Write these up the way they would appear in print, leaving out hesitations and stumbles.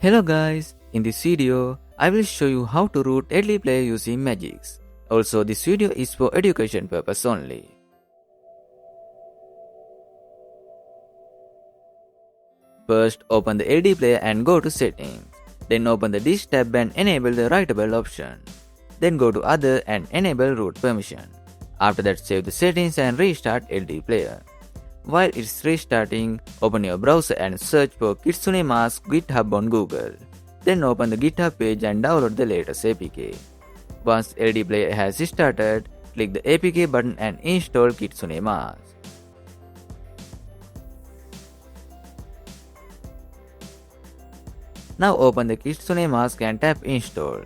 Hello guys, in this video, I will show you how to root LDPlayer using Magisk. Also, this video is for education purpose only. First, open the LDPlayer and go to Settings. Then open the Disk tab and enable the writable option. Then go to Other and enable root permission. After that, save the settings and restart LDPlayer. While it's restarting, open your browser and search for Kitsune Mask GitHub on Google. Then open the GitHub page and download the latest APK. Once LDPlayer has started, click the APK button and install Kitsune Mask. Now open the Kitsune Mask and tap Install.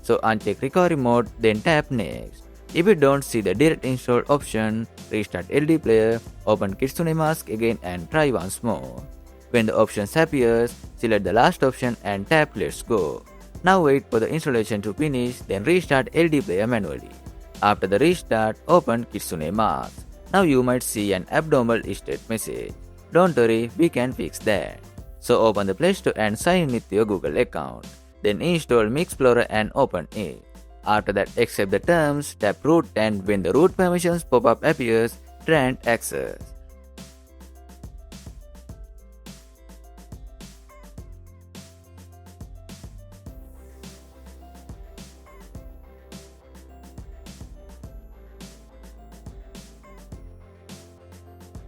So uncheck recovery mode, then tap Next. If you don't see the direct install option, restart LDPlayer, open Kitsune Mask again and try once more. When the options appears, select the last option and tap Let's Go. Now wait for the installation to finish, then restart LDPlayer manually. After the restart, open Kitsune Mask. Now you might see an abnormal state message. Don't worry, we can fix that. So open the Play Store and sign in with your Google account. Then install Explorer and open it. After that, accept the terms, tap root, and when the root permissions pop-up appears, grant access.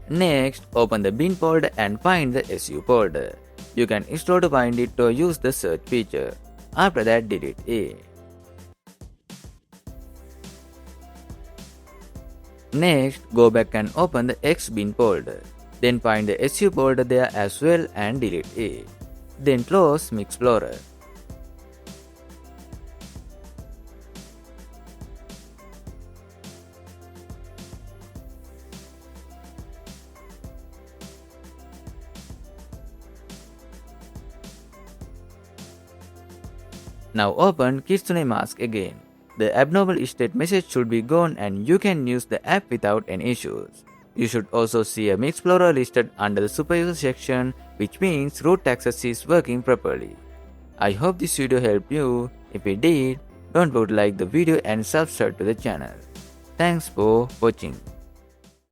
Next, open the bin folder and find the SU folder. You can explore to find it or use the search feature. After that, delete it. Next, go back and open the X bin folder. Then find the SU folder there as well and delete it. Then close Explorer. Now open Kitsune Mask again. The abnormal state message should be gone and you can use the app without any issues. You should also see a Explorer listed under the superuser section, which means root access is working properly. I hope this video helped you. If it did, don't forget to like the video and subscribe to the channel. Thanks for watching.